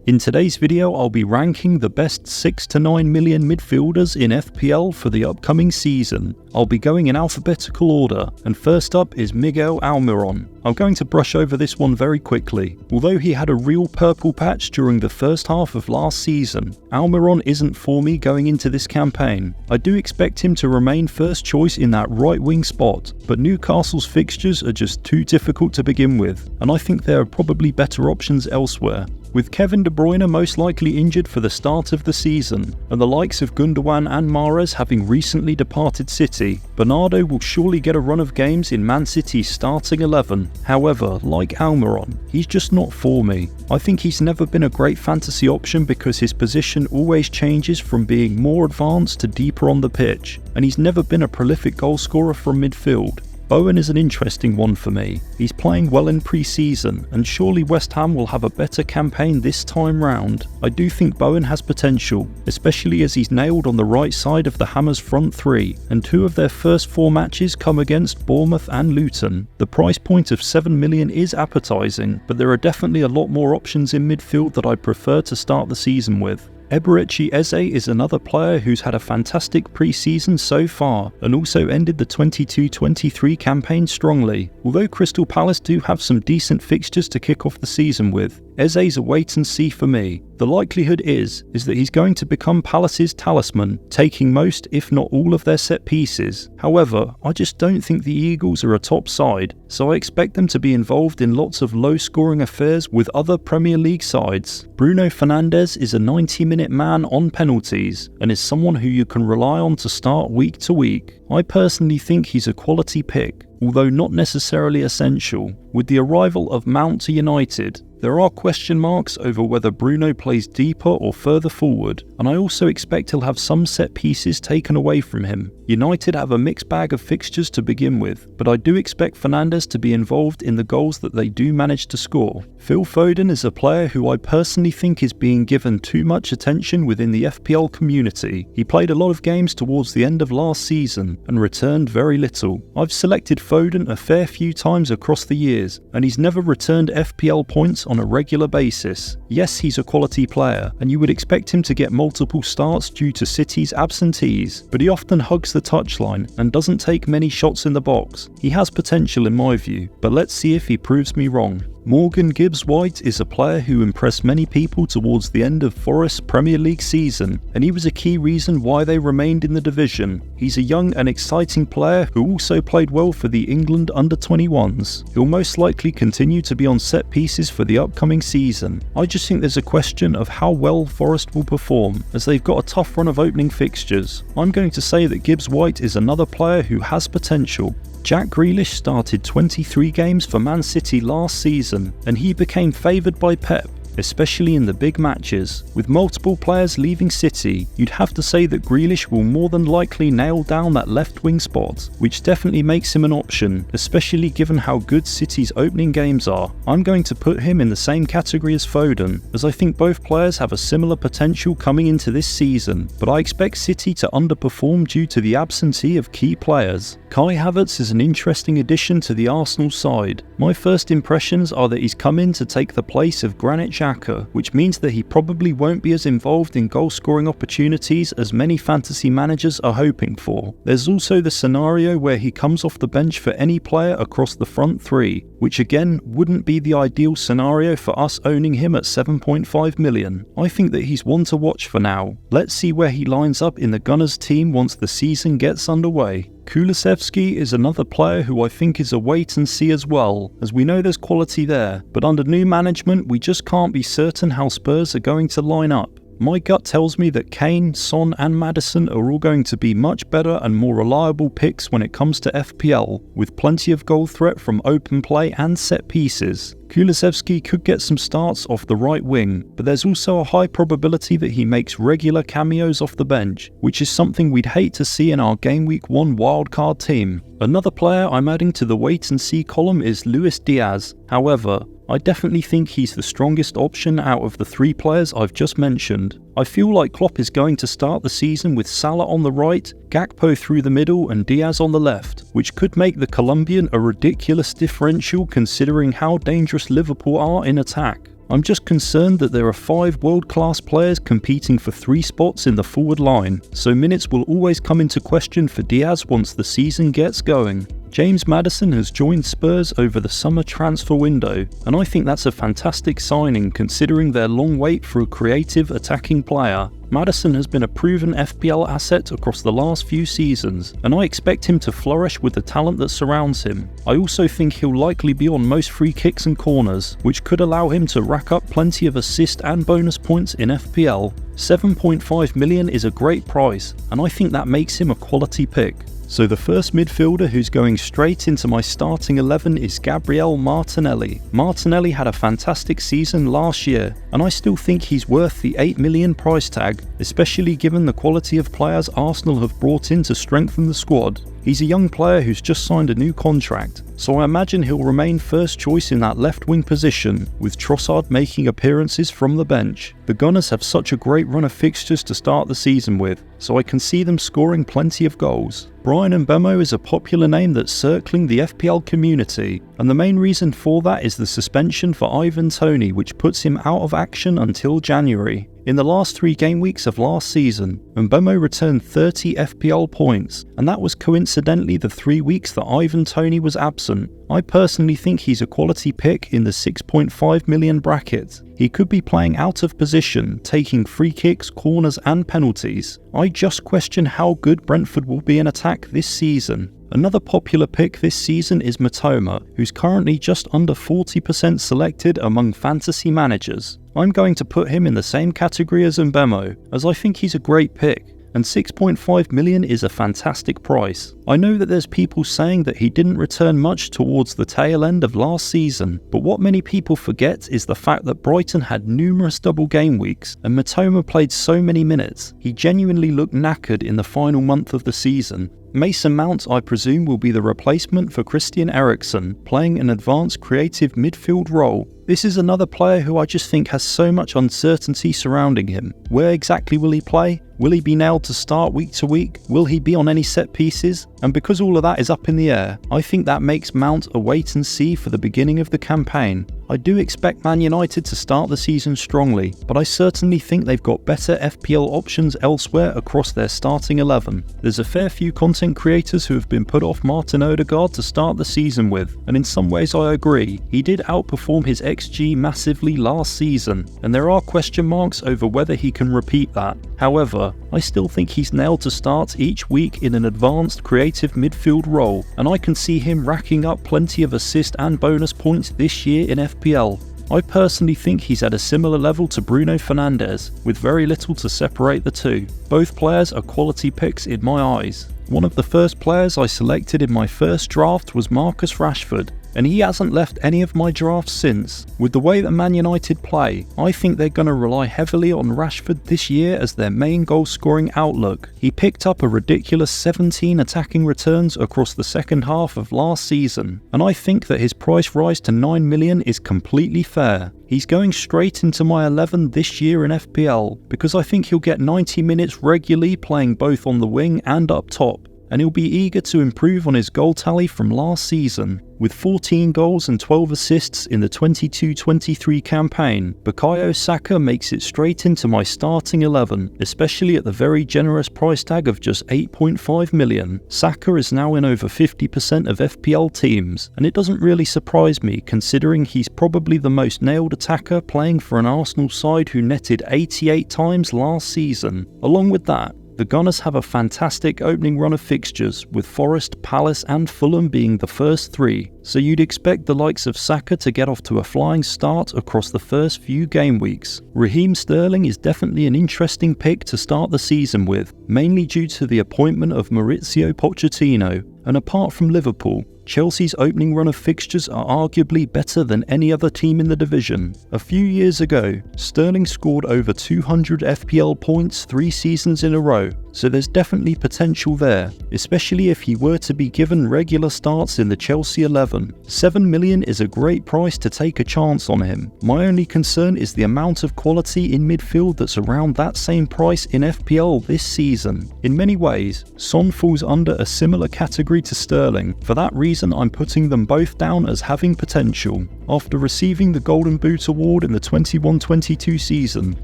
In today's video, I'll be ranking the best 6 to 9 million midfielders in FPL for the upcoming season. I'll be going in alphabetical order, and first up is Miguel Almiron. I'm going to brush over this one very quickly. Although he had a real purple patch during the first half of last season, Almiron isn't for me going into this campaign. I do expect him to remain first choice in that right wing spot, but Newcastle's fixtures are just too difficult to begin with, and I think there are probably better options elsewhere. With Kevin De Bruyne most likely injured for the start of the season, and the likes of Gundogan and Mahrez having recently departed City, Bernardo will surely get a run of games in Man City's starting 11. However, like Almiron, he's just not for me. I think he's never been a great fantasy option because his position always changes from being more advanced to deeper on the pitch, and he's never been a prolific goalscorer from midfield. Bowen is an interesting one for me. He's playing well in pre-season, and surely West Ham will have a better campaign this time round. I do think Bowen has potential, especially as he's nailed on the right side of the Hammers' front three, and 2 of their first 4 matches come against Bournemouth and Luton. The price point of 7 million is appetising, but there are definitely a lot more options in midfield that I'd prefer to start the season with. Eberechi Eze is another player who's had a fantastic pre-season so far and also ended the 22-23 campaign strongly. Although Crystal Palace do have some decent fixtures to kick off the season with, Eze's a wait and see for me. The likelihood is that he's going to become Palace's talisman, taking most if not all of their set pieces. However, I just don't think the Eagles are a top side, so I expect them to be involved in lots of low scoring affairs with other Premier League sides. Bruno Fernandes is a 90-minute man on penalties and is someone who you can rely on to start week to week. I personally think he's a quality pick, although not necessarily essential. With the arrival of Mount to United, there are question marks over whether Bruno plays deeper or further forward, and I also expect he'll have some set pieces taken away from him. United have a mixed bag of fixtures to begin with, but I do expect Fernandes to be involved in the goals that they do manage to score. Phil Foden is a player who I personally think is being given too much attention within the FPL community. He played a lot of games towards the end of last season and returned very little. I've selected Foden a fair few times across the years, and he's never returned FPL points on a regular basis. Yes, he's a quality player, and you would expect him to get multiple starts due to City's absentees, but he often hugs the touchline and doesn't take many shots in the box. He has potential in my view, but let's see if he proves me wrong. Morgan Gibbs-White is a player who impressed many people towards the end of Forest's Premier League season, and he was a key reason why they remained in the division. He's a young and exciting player who also played well for the England under-21s. He'll most likely continue to be on set pieces for the upcoming season. I just think there's a question of how well Forest will perform, as they've got a tough run of opening fixtures. I'm going to say that Gibbs-White is another player who has potential. Jack Grealish started 23 games for Man City last season, and he became favoured by Pep, especially in the big matches. With multiple players leaving City, you'd have to say that Grealish will more than likely nail down that left wing spot, which definitely makes him an option, especially given how good City's opening games are. I'm going to put him in the same category as Foden, as I think both players have a similar potential coming into this season, but I expect City to underperform due to the absentee of key players. Kai Havertz is an interesting addition to the Arsenal side. My first impressions are that he's come in to take the place of Granit Xhaka, which means that he probably won't be as involved in goal scoring opportunities as many fantasy managers are hoping for. There's also the scenario where he comes off the bench for any player across the front three, which again wouldn't be the ideal scenario for us owning him at 7.5 million. I think that he's one to watch for now. Let's see where he lines up in the Gunners team once the season gets underway. Kulusevski is another player who I think is a wait and see as well, as we know there's quality there, but under new management we just can't be certain how Spurs are going to line up. My gut tells me that Kane, Son and Maddison are all going to be much better and more reliable picks when it comes to FPL, with plenty of goal threat from open play and set pieces. Kulusevski could get some starts off the right wing, but there's also a high probability that he makes regular cameos off the bench, which is something we'd hate to see in our Game Week 1 wildcard team. Another player I'm adding to the wait and see column is Luis Diaz. However, I definitely think he's the strongest option out of the 3 players I've just mentioned. I feel like Klopp is going to start the season with Salah on the right, Gakpo through the middle and Diaz on the left, which could make the Colombian a ridiculous differential considering how dangerous Liverpool are in attack. I'm just concerned that there are 5 world-class players competing for 3 spots in the forward line, so minutes will always come into question for Diaz once the season gets going. James Maddison has joined Spurs over the summer transfer window, and I think that's a fantastic signing considering their long wait for a creative attacking player. Maddison has been a proven FPL asset across the last few seasons, and I expect him to flourish with the talent that surrounds him. I also think he'll likely be on most free kicks and corners, which could allow him to rack up plenty of assist and bonus points in FPL. 7.5 million is a great price, and I think that makes him a quality pick. So the first midfielder who's going straight into my starting 11 is Gabriel Martinelli. Martinelli had a fantastic season last year, and I still think he's worth the 8 million price tag, especially given the quality of players Arsenal have brought in to strengthen the squad. He's a young player who's just signed a new contract, so I imagine he'll remain first choice in that left wing position, with Trossard making appearances from the bench. The Gunners have such a great run of fixtures to start the season with, so I can see them scoring plenty of goals. Bryan Mbeumo is a popular name that's circling the FPL community, and the main reason for that is the suspension for Ivan Toney, which puts him out of action until January. In the last 3 game weeks of last season, Mbeumo returned 30 FPL points, and that was coincidentally the 3 weeks that Ivan Toney was absent. I personally think he's a quality pick in the 6.5 million bracket. He could be playing out of position, taking free kicks, corners and penalties. I just question how good Brentford will be in attack this season. Another popular pick this season is Mitoma, who's currently just under 40% selected among fantasy managers. I'm going to put him in the same category as Mbeumo, as I think he's a great pick, and 6.5 million is a fantastic price. I know that there's people saying that he didn't return much towards the tail end of last season, but what many people forget is the fact that Brighton had numerous double game weeks, and Mitoma played so many minutes. He genuinely looked knackered in the final month of the season. Mason Mount, I presume, will be the replacement for Christian Eriksen, playing an advanced creative midfield role. This is another player who I just think has so much uncertainty surrounding him. Where exactly will he play? Will he be nailed to start week to week? Will he be on any set pieces? And because all of that is up in the air, I think that makes Mount a wait and see for the beginning of the campaign. I do expect Man United to start the season strongly, but I certainly think they've got better FPL options elsewhere across their starting 11. There's a fair few content creators who have been put off Martin Odegaard to start the season with, and in some ways I agree. He did outperform his XG massively last season, and there are question marks over whether he can repeat that. However, I still think he's nailed to start each week in an advanced creative midfield role, and I can see him racking up plenty of assist and bonus points this year in FPL. I personally think he's at a similar level to Bruno Fernandes, with very little to separate the two. Both players are quality picks in my eyes. One of the first players I selected in my first draft was Marcus Rashford, and he hasn't left any of my drafts since. With the way that Man United play, I think they're going to rely heavily on Rashford this year as their main goal scoring outlook. He picked up a ridiculous 17 attacking returns across the second half of last season, and I think that his price rise to 9 million is completely fair. He's going straight into my 11 this year in FPL, because I think he'll get 90 minutes regularly playing both on the wing and up top, and he'll be eager to improve on his goal tally from last season. With 14 goals and 12 assists in the 22-23 campaign, Bukayo Saka makes it straight into my starting 11, especially at the very generous price tag of just 8.5 million. Saka is now in over 50% of FPL teams, and it doesn't really surprise me considering he's probably the most nailed attacker playing for an Arsenal side who netted 88 times last season. Along with that, the Gunners have a fantastic opening run of fixtures, with Forest, Palace and Fulham being the first 3, so you'd expect the likes of Saka to get off to a flying start across the first few game weeks. Raheem Sterling is definitely an interesting pick to start the season with, mainly due to the appointment of Mauricio Pochettino, and apart from Liverpool, Chelsea's opening run of fixtures are arguably better than any other team in the division. A few years ago, Sterling scored over 200 FPL points 3 seasons in a row, so there's definitely potential there, especially if he were to be given regular starts in the Chelsea 11. 7 million is a great price to take a chance on him. My only concern is the amount of quality in midfield that's around that same price in FPL this season. In many ways, Son falls under a similar category to Sterling. For that reason, reason I'm putting them both down as having potential. After receiving the Golden Boot award in the 21-22 season,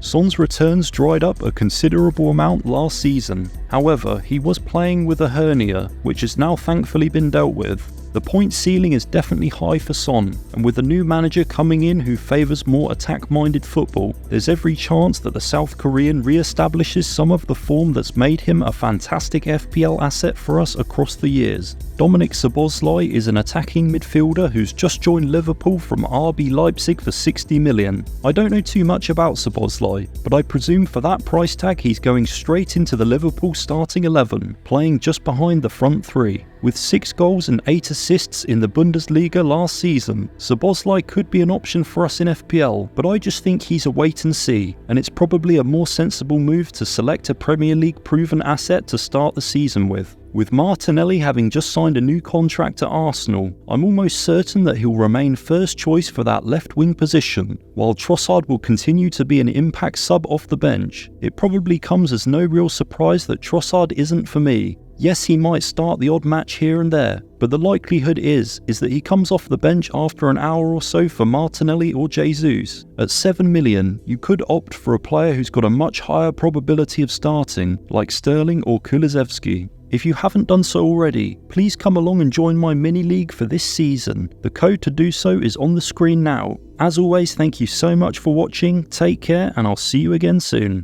Son's returns dried up a considerable amount last season. However, he was playing with a hernia, which has now thankfully been dealt with. The point ceiling is definitely high for Son, and with a new manager coming in who favours more attack-minded football, there's every chance that the South Korean re-establishes some of the form that's made him a fantastic FPL asset for us across the years. Dominik Szoboszlai is an attacking midfielder who's just joined Liverpool from RB Leipzig for 60 million. I don't know too much about Szoboszlai, but I presume for that price tag he's going straight into the Liverpool starting 11, playing just behind the front three. With 6 goals and 8 assists in the Bundesliga last season, Szoboszlai could be an option for us in FPL, but I just think he's a wait and see, and it's probably a more sensible move to select a Premier League proven asset to start the season with. With Martinelli having just signed a new contract at Arsenal, I'm almost certain that he'll remain first choice for that left wing position, while Trossard will continue to be an impact sub off the bench. It probably comes as no real surprise that Trossard isn't for me. Yes, he might start the odd match here and there, but the likelihood is that he comes off the bench after an hour or so for Martinelli or Jesus. At 7 million, you could opt for a player who's got a much higher probability of starting, like Sterling or Kulusevski. If you haven't done so already, please come along and join my mini league for this season. The code to do so is on the screen now. As always, thank you so much for watching, take care, and I'll see you again soon.